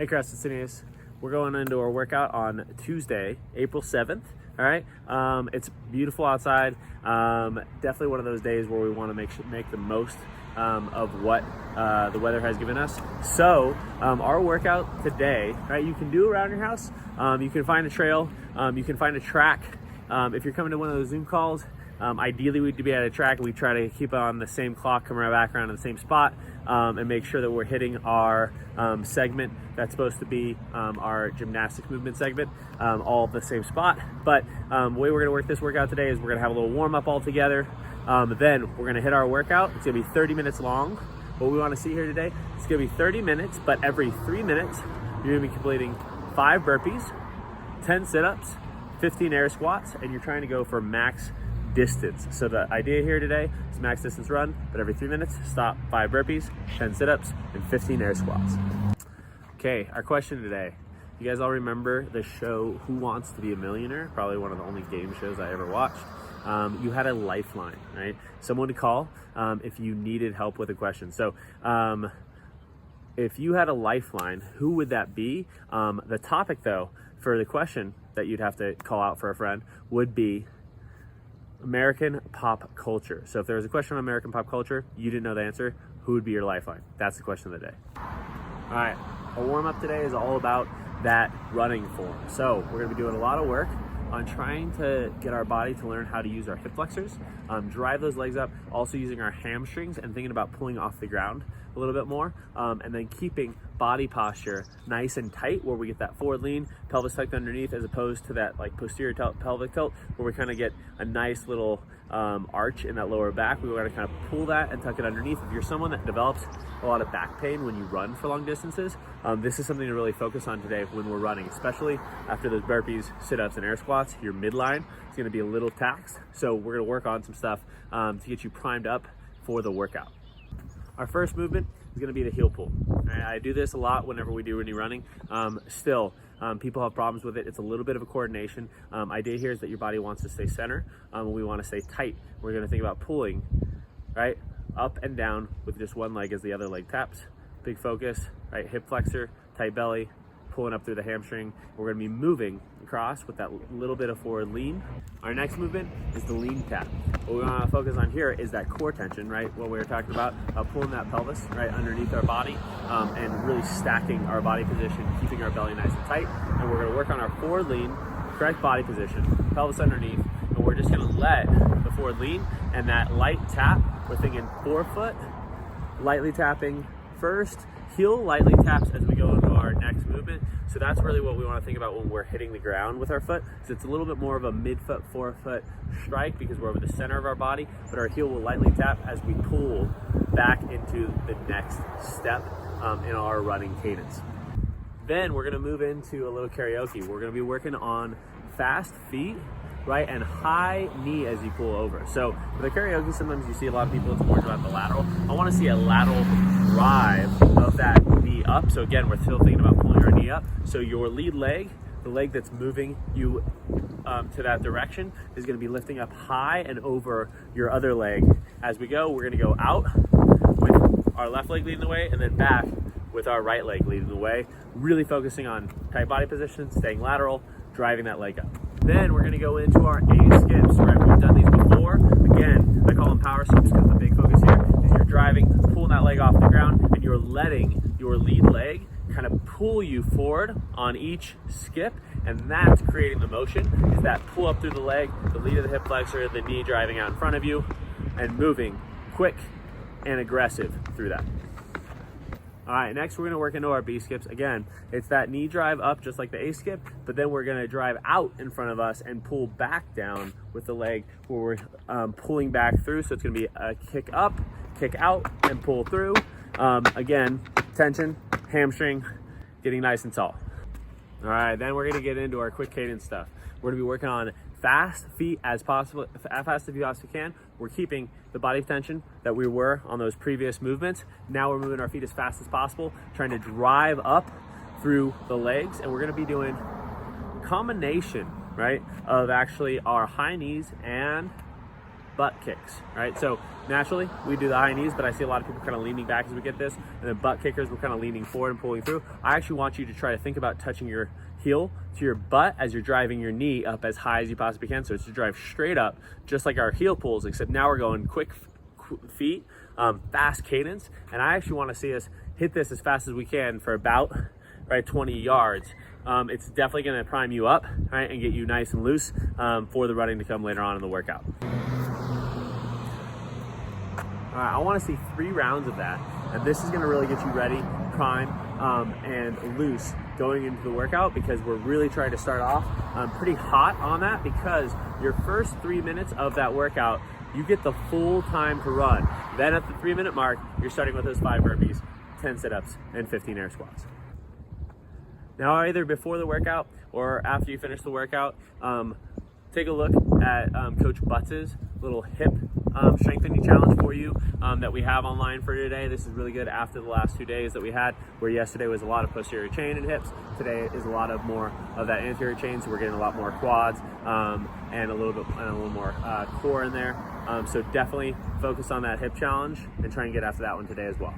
Hey, Crescentius. We're going into our workout on Tuesday, April 7th. All right. It's beautiful outside. Definitely one of those days where we want to make the most of what the weather has given us. So our workout today, right, you can do around your house. You can find a trail. You can find a track. If you're coming to one of those Zoom calls, ideally we'd be at a track. We try to keep on the same clock, come right back around in the same spot, and make sure that we're hitting our segment that's supposed to be our gymnastics movement segment, all at the same spot. But the way we're gonna work this workout today is we're gonna have a little warm up all together. Then we're gonna hit our workout. It's gonna be 30 minutes long. What we wanna see here today, it's gonna be 30 minutes, but every 3 minutes, you're gonna be completing 5 burpees, 10 sit-ups, 15 air squats, and you're trying to go for max distance. So the idea here today is max distance run, but every 3 minutes, stop, 5 burpees, 10 sit-ups, and 15 air squats. Okay, our question today. You guys all remember the show Who Wants to Be a Millionaire? Probably one of the only game shows I ever watched. You had a lifeline, right? Someone to call if you needed help with a question. So if you had a lifeline, who would that be? The topic though, for the question that you'd have to call out for a friend would be American pop culture. So if there was a question on American pop culture, you didn't know the answer, who would be your lifeline? That's the question of the day. All right, our warm up today is all about that running form. So we're gonna be doing a lot of work on trying to get our body to learn how to use our hip flexors, drive those legs up, also using our hamstrings and thinking about pulling off the ground a little bit more, and then keeping body posture nice and tight where we get that forward lean, pelvis tucked underneath, as opposed to that like posterior pelvic tilt where we kind of get a nice little arch in that lower back. We want to kind of pull that and tuck it underneath. If you're someone that develops a lot of back pain when you run for long distances, this is something to really focus on today when we're running, especially after those burpees, sit-ups, and air squats. Your midline is going to be a little taxed. So we're going to work on some stuff to get you primed up for the workout. Our first movement is going to be the heel pull. I do this a lot whenever we do any running. People have problems with it. It's a little bit of a coordination. Idea here is that your body wants to stay center. We want to stay tight. We're going to think about pulling, right, up and down with just one leg as the other leg taps. Big focus, right, hip flexor, tight belly, pulling up through the hamstring. We're going to be moving across with that little bit of forward lean. Our next movement is the lean tap. What we want to focus on here is that core tension, right? What we were talking about, pulling that pelvis right underneath our body, and really stacking our body position, keeping our belly nice and tight. And we're going to work on our forward lean, correct body position, pelvis underneath, and we're just going to let the forward lean and that light tap. We're thinking forefoot, lightly tapping first, heel lightly taps as we go into our next movement. So that's really what we want to think about when we're hitting the ground with our foot. So it's a little bit more of a mid-foot, forefoot strike because we're over the center of our body, but our heel will lightly tap as we pull back into the next step in our running cadence. Then we're going to move into a little karaoke. We're going to be working on fast feet, right, and high knee as you pull over. So for the karaoke, sometimes you see a lot of people, it's more about the lateral. I want to see a lateral drive of that knee up. So again, we're still thinking about pulling our knee up. So your lead leg, the leg that's moving you to that direction, is going to be lifting up high and over your other leg. As we go, we're going to go out with our left leg leading the way and then back with our right leg leading the way, really focusing on tight body position, staying lateral, driving that leg up. Then we're going to go into our A skips, right? We've done these before. Again, I call them power skips because the big focus here is you're driving, pulling that leg off the ground, and you're letting your lead leg kind of pull you forward on each skip, and that's creating the motion, is that pull up through the leg, the lead of the hip flexor, the knee driving out in front of you, and moving quick and aggressive through that. All right, next we're gonna work into our B skips. Again, it's that knee drive up just like the A skip, but then we're gonna drive out in front of us and pull back down with the leg where we're pulling back through. So it's gonna be a kick up, kick out, and pull through. Again, tension, hamstring, getting nice and tall. All right, then we're gonna get into our quick cadence stuff. We're gonna be working on fast feet as possible, as fast as you possibly can. We're keeping the body tension that we were on those previous movements. Now we're moving our feet as fast as possible, trying to drive up through the legs. And we're gonna be doing a combination, right, of actually our high knees and butt kicks, right? So naturally we do the high knees, but I see a lot of people kind of leaning back as we get this, and then butt kickers, we're kind of leaning forward and pulling through. I actually want you to try to think about touching your heel to your butt as you're driving your knee up as high as you possibly can. So it's to drive straight up, just like our heel pulls, except now we're going quick feet, fast cadence. And I actually want to see us hit this as fast as we can for about 20 yards. It's definitely going to prime you up, right, and get you nice and loose for the running to come later on in the workout. All right, I want to see 3 rounds of that, and this is going to really get you ready, prime, and loose going into the workout, because we're really trying to start off pretty hot on that, because your first 3 minutes of that workout, you get the full time to run. Then at the 3-minute mark, you're starting with those 5 burpees, 10 sit-ups, and 15 air squats. Now, either before the workout or after you finish the workout, take a look at Coach Butts's little hip strengthening challenge for you that we have online for today. This is really good after the last 2 days that we had, where yesterday was a lot of posterior chain and hips. Today is a lot of more of that anterior chain, so we're getting a lot more quads and a little more core in there. So definitely focus on that hip challenge and try and get after that one today as well.